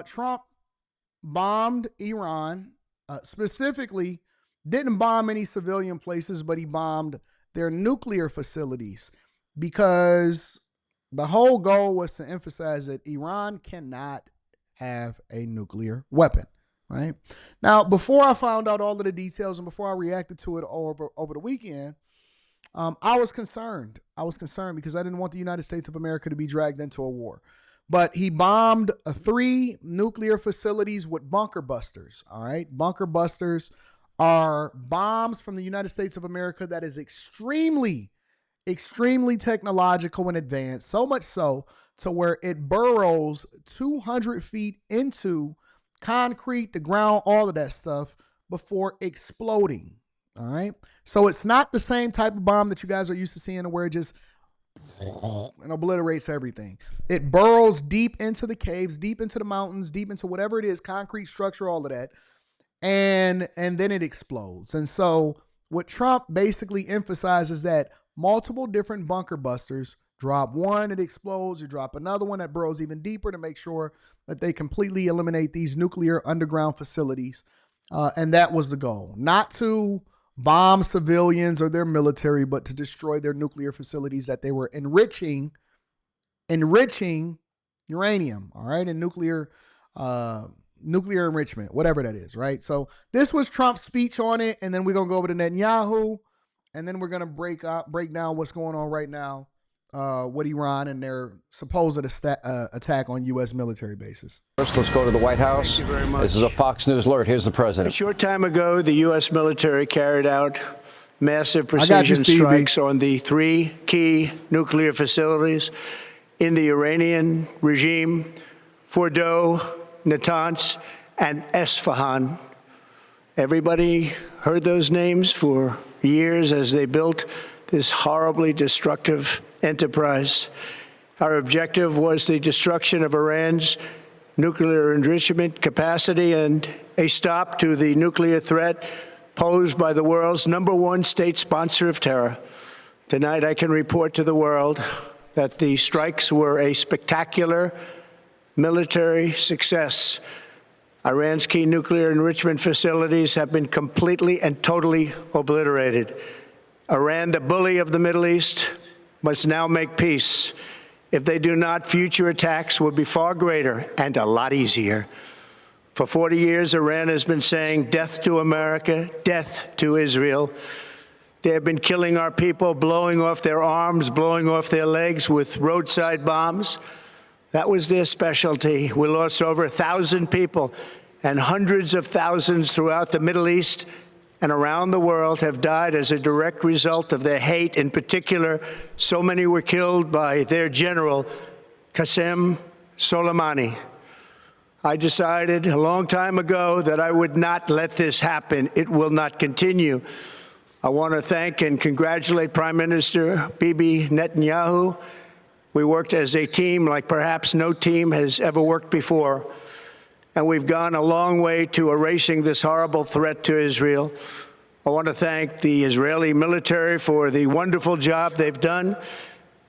Trump bombed Iran, specifically didn't bomb any civilian places, but he bombed their nuclear facilities because the whole goal was to emphasize that Iran cannot have a nuclear weapon, right? Now, before I found out all of the details and before I reacted to it over the weekend, I was concerned. I was concerned because I didn't want the United States of America to be dragged into a war. But he bombed 3 nuclear facilities with bunker busters, all right? Bunker busters are bombs from the United States of America that is extremely technological and advanced, so much so to where it burrows 200 feet into concrete, the ground, all of that stuff before exploding, all right? So it's not the same type of bomb that you guys are used to seeing where it just and obliterates everything. It burrows deep into the caves, deep into the mountains, deep into whatever it is, concrete structure, all of that, and then it explodes. And so what Trump basically emphasizes that multiple different bunker busters drop one, it explodes, you drop another one that burrows even deeper to make sure that they completely eliminate these nuclear underground facilities. And that was the goal, not to bomb civilians or their military, but to destroy their nuclear facilities that they were enriching uranium, all right, and nuclear enrichment, whatever that is, right? So this was Trump's speech on it, and then we're gonna go over to Netanyahu, and then we're gonna break down what's going on right now with Iran and their supposed attack on U.S. military bases. First, let's go to the White House. Thank you very much. This is a Fox News alert. Here's the president. A short time ago, the U.S. military carried out massive precision strikes on the 3 key nuclear facilities in the Iranian regime: Fordow, Natanz, and Esfahan. Everybody heard those names for years as they built this horribly destructive enterprise. Our objective was the destruction of Iran's nuclear enrichment capacity and a stop to the nuclear threat posed by the world's #1 state sponsor of terror. Tonight, I can report to the world that the strikes were a spectacular military success. Iran's key nuclear enrichment facilities have been completely and totally obliterated. Iran, the bully of the Middle East, must now make peace. If they do not, future attacks will be far greater and a lot easier. For 40 years, Iran has been saying death to America, death to Israel. They have been killing our people, blowing off their arms, blowing off their legs with roadside bombs. That was their specialty. We lost over 1,000 people, and hundreds of thousands throughout the Middle East and around the world have died as a direct result of their hate. In particular, so many were killed by their general, Qasem Soleimani. I decided a long time ago that I would not let this happen. It will not continue. I want to thank and congratulate Prime Minister Bibi Netanyahu. We worked as a team like perhaps no team has ever worked before. And we've gone a long way to erasing this horrible threat to Israel. I want to thank the Israeli military for the wonderful job they've done.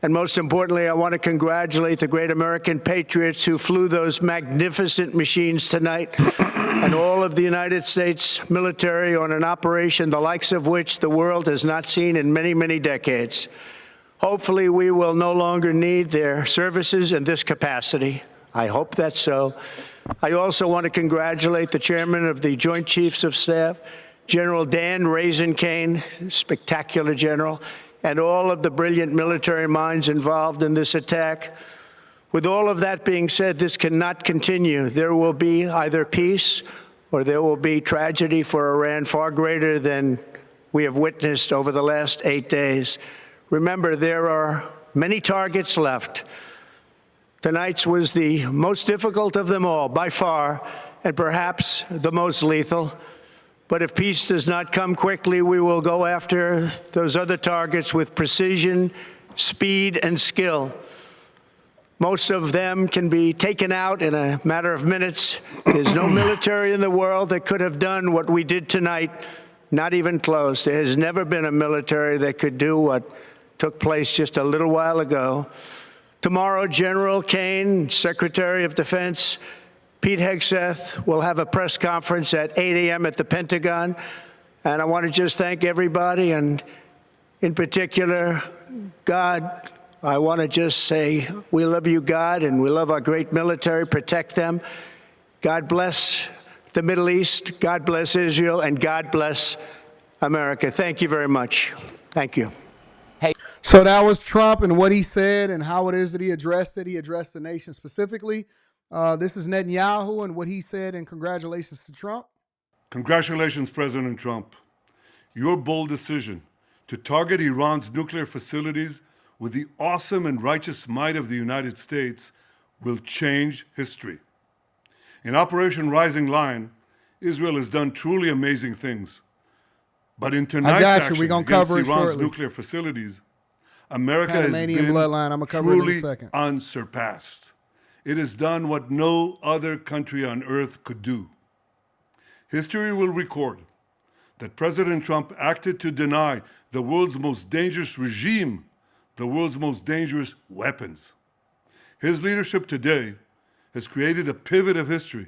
And most importantly, I want to congratulate the great American patriots who flew those magnificent machines tonight and all of the United States military on an operation the likes of which the world has not seen in many, many decades. Hopefully, we will no longer need their services in this capacity. I hope that's so. I also want to congratulate the chairman of the Joint Chiefs of Staff, General Dan Raisin-Kane, spectacular general, and all of the brilliant military minds involved in this attack. With all of that being said, this cannot continue. There will be either peace or there will be tragedy for Iran far greater than we have witnessed over the last 8 days. Remember, there are many targets left. Tonight's was the most difficult of them all, by far, and perhaps the most lethal. But if peace does not come quickly, we will go after those other targets with precision, speed, and skill. Most of them can be taken out in a matter of minutes. There's no military in the world that could have done what we did tonight, not even close. There has never been a military that could do what took place just a little while ago. Tomorrow, General Kane, Secretary of Defense, Pete Hegseth will have a press conference at 8 a.m. at the Pentagon. And I want to just thank everybody, and in particular, God. I want to just say we love you, God, and we love our great military. Protect them. God bless the Middle East. God bless Israel, and God bless America. Thank you very much. Thank you. So that was Trump and what he said and how it is that he addressed it. He addressed the nation specifically. This is Netanyahu and what he said, and congratulations to Trump. Congratulations, President Trump. Your bold decision to target Iran's nuclear facilities with the awesome and righteous might of the United States will change history. In Operation Rising Lion, Israel has done truly amazing things. But in tonight's action against Iran's nuclear facilities, America has been truly unsurpassed. It has done what no other country on earth could do. History will record that President Trump acted to deny the world's most dangerous regime the world's most dangerous weapons. His leadership today has created a pivot of history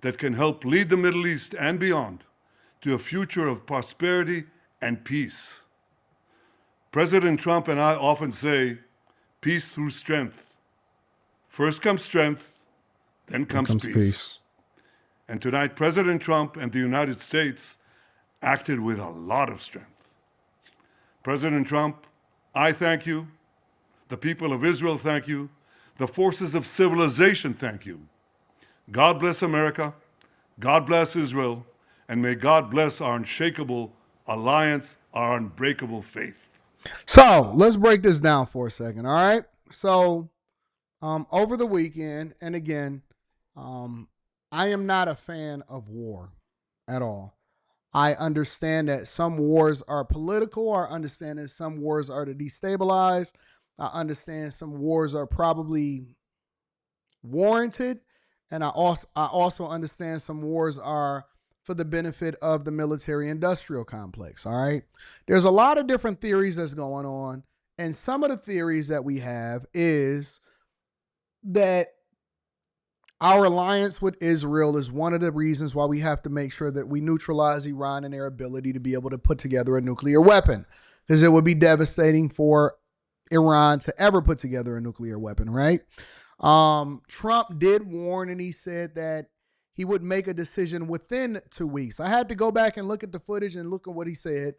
that can help lead the Middle East and beyond to a future of prosperity and peace. President Trump and I often say, peace through strength. First comes strength, then comes peace. And tonight, President Trump and the United States acted with a lot of strength. President Trump, I thank you. The people of Israel thank you. The forces of civilization thank you. God bless America. God bless Israel. And may God bless our unshakable alliance, our unbreakable faith. So let's break this down for a second, all right? So over the weekend, and again, I am not a fan of war at all. I understand that some wars are political. I understand that some wars are to destabilize. I understand some wars are probably warranted. And I also understand some wars are for the benefit of the military-industrial complex, all right? There's a lot of different theories that's going on. And some of the theories that we have is that our alliance with Israel is one of the reasons why we have to make sure that we neutralize Iran and their ability to be able to put together a nuclear weapon, because it would be devastating for Iran to ever put together a nuclear weapon, right? Trump did warn, and he said that he would make a decision within 2 weeks. I had to go back and look at the footage and look at what he said.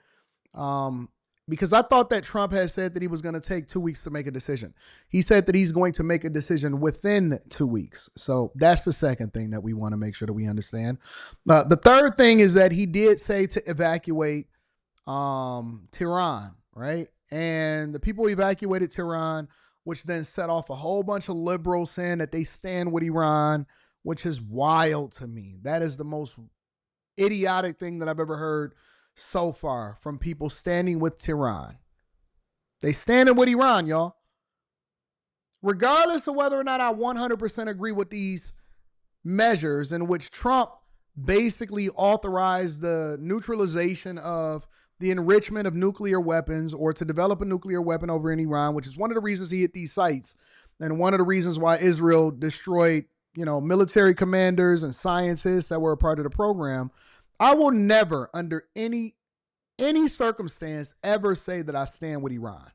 Because I thought that Trump had said that he was going to take 2 weeks to make a decision. He said that he's going to make a decision within 2 weeks. So that's the second thing that we want to make sure that we understand. The third thing is that he did say to evacuate Tehran, right? And the people evacuated Tehran, which then set off a whole bunch of liberals saying that they stand with Iran, which is wild to me. That is the most idiotic thing that I've ever heard so far from people standing with Tehran. They standing with Iran, y'all. Regardless of whether or not I 100% agree with these measures in which Trump basically authorized the neutralization of the enrichment of nuclear weapons, or to develop a nuclear weapon over in Iran, which is one of the reasons he hit these sites and one of the reasons why Israel destroyed, military commanders and scientists that were a part of the program. I will never, under any circumstance, ever say that I stand with Iran.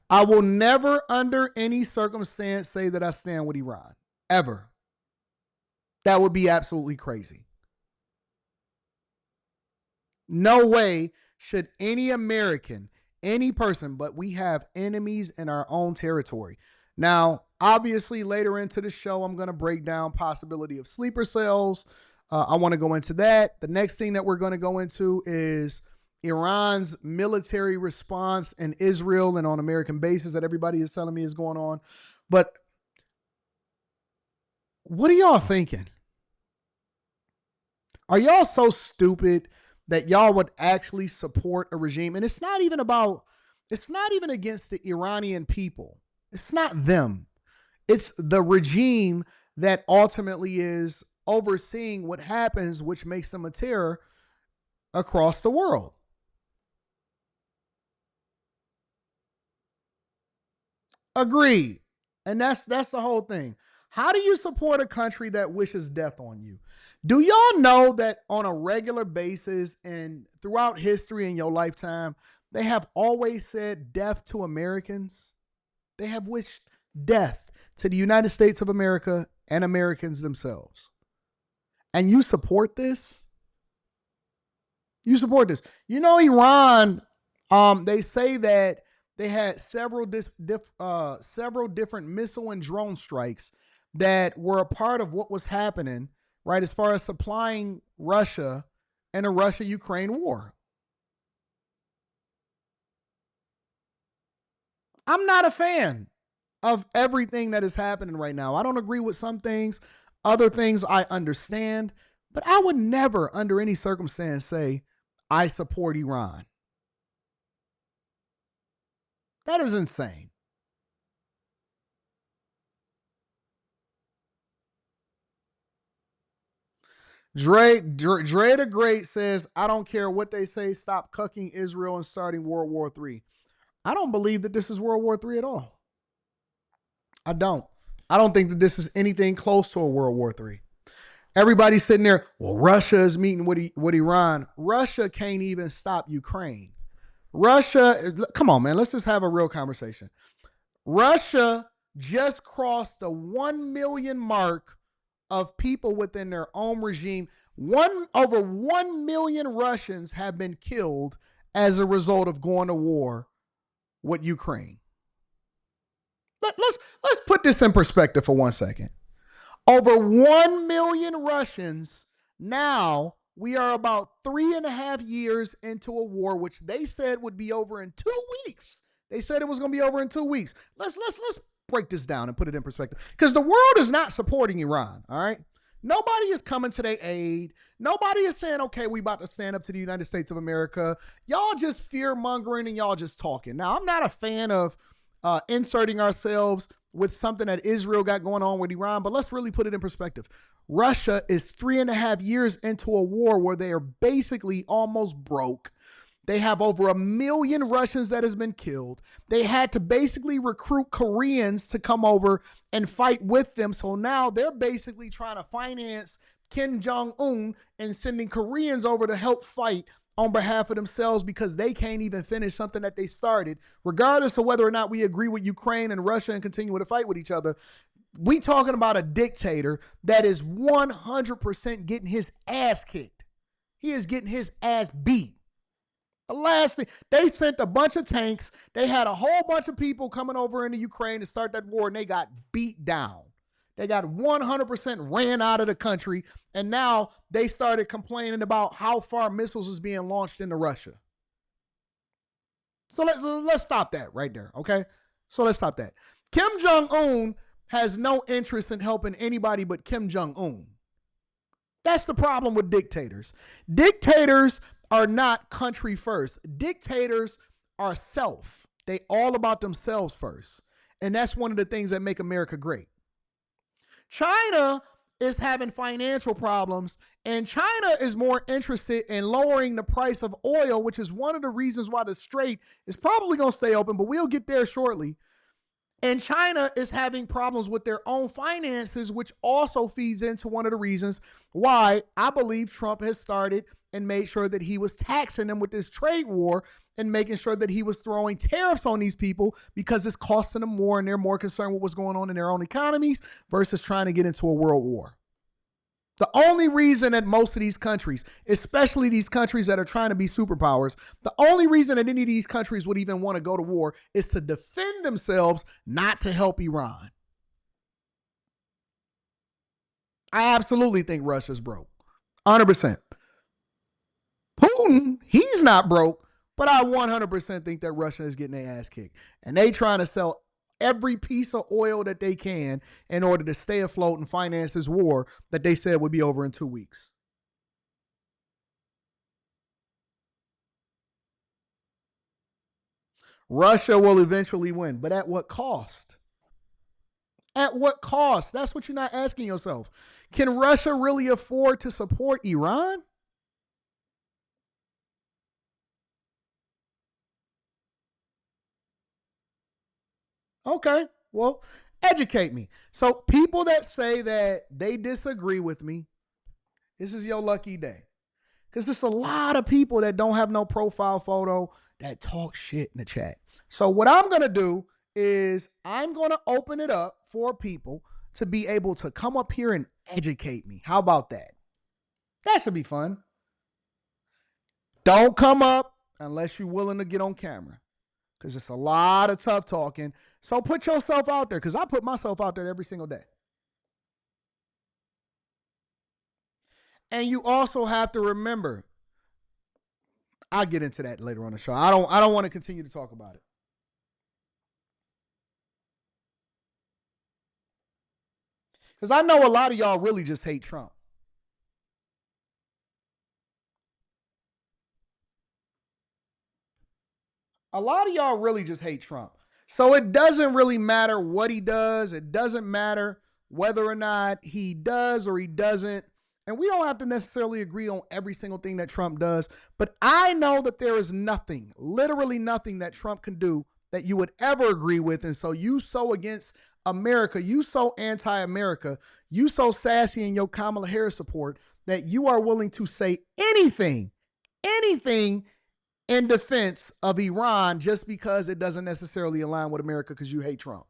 I will never, under any circumstance, say that I stand with Iran. Ever. That would be absolutely crazy. No way should any American, any person, but we have enemies in our own territory. Now, obviously, later into the show, I'm going to break down possibility of sleeper cells. I want to go into that. The next thing that we're going to go into is Iran's military response in Israel and on American bases that everybody is telling me is going on. But what are y'all thinking? Are y'all so stupid that y'all would actually support a regime? And it's not even against the Iranian people. It's not them. It's the regime that ultimately is overseeing what happens, which makes them a terror across the world. Agreed. And that's the whole thing. How do you support a country that wishes death on you? Do y'all know that on a regular basis and throughout history in your lifetime, they have always said death to Americans? They have wished death to the United States of America and Americans themselves. And you support this? You support this. You know, Iran, they say that they had several different missile and drone strikes that were a part of what was happening, right, as far as supplying Russia in a Russia-Ukraine war. I'm not a fan of everything that is happening right now. I don't agree with some things. Other things I understand. But I would never, under any circumstance, say I support Iran. That is insane. Dre the Great says, I don't care what they say, stop cucking Israel and starting World War III. I don't believe that this is World War III at all. I don't. I don't think that this is anything close to a World War III. Everybody's sitting there, well, Russia is meeting with Iran. Russia can't even stop Ukraine. Russia, come on, man, let's just have a real conversation. Russia just crossed the 1 million mark of people within their own regime. Over 1 million Russians have been killed as a result of going to war with Ukraine. Let's put this in perspective for 1 second. Over 1 million Russians. Now we are about 3.5 years into a war, which they said would be over in 2 weeks. They said it was going to be over in 2 weeks. Let's break this down and put it in perspective, because the world is not supporting Iran. All right. Nobody is coming to their aid. Nobody is saying, okay, we about to stand up to the United States of America. Y'all just fear mongering and y'all just talking. Now, I'm not a fan of inserting ourselves with something that Israel got going on with Iran, but let's really put it in perspective. Russia is 3.5 years into a war where they are basically almost broke. They have over 1 million Russians that has been killed. They had to basically recruit Koreans to come over and fight with them. So now they're basically trying to finance Kim Jong-un and sending Koreans over to help fight on behalf of themselves, because they can't even finish something that they started. Regardless of whether or not we agree with Ukraine and Russia and continue to fight with each other, we talking about a dictator that is 100% getting his ass kicked. He is getting his ass beat. The last thing, they sent a bunch of tanks. They had a whole bunch of people coming over into Ukraine to start that war, and they got beat down. They got 100% ran out of the country, and now they started complaining about how far missiles is being launched into Russia. So let's stop that right there, okay? So let's stop that. Kim Jong-un has no interest in helping anybody but Kim Jong-un. That's the problem with dictators. Dictators are not country first. Dictators are self. They all about themselves first. And that's one of the things that make America great. China is having financial problems, and China is more interested in lowering the price of oil, which is one of the reasons why the Strait is probably going to stay open, but we'll get there shortly. And China is having problems with their own finances, which also feeds into one of the reasons why I believe Trump has started and made sure that he was taxing them with this trade war and making sure that he was throwing tariffs on these people, because it's costing them more and they're more concerned with what's going on in their own economies versus trying to get into a world war. The only reason that most of these countries, especially these countries that are trying to be superpowers, the only reason that any of these countries would even want to go to war is to defend themselves, not to help Iran. I absolutely think Russia's broke. 100%. Putin, he's not broke, but I 100% think that Russia is getting their ass kicked. And they trying to sell every piece of oil that they can in order to stay afloat and finance this war that they said would be over in 2 weeks. Russia will eventually win, but at what cost? At what cost? That's what you're not asking yourself. Can Russia really afford to support Iran? Okay, well, educate me. So people that say that they disagree with me, this is your lucky day. Because there's a lot of people that don't have no profile photo that talk shit in the chat. So what I'm going to do is I'm going to open it up for people to be able to come up here and educate me. How about that? That should be fun. Don't come up unless you're willing to get on camera, because it's a lot of tough talking. So put yourself out there, because I put myself out there every single day. And you also have to remember, I'll get into that later on the show. I don't want to continue to talk about it. Because I know a lot of y'all really just hate Trump. A lot of y'all really just hate Trump. So it doesn't really matter what he does. It doesn't matter whether or not he does or he doesn't. And we don't have to necessarily agree on every single thing that Trump does. But I know that there is nothing, literally nothing that Trump can do that you would ever agree with. And so you so against America, you so anti-America, you so sassy in your Kamala Harris support that you are willing to say anything in defense of Iran just because it doesn't necessarily align with America because you hate Trump.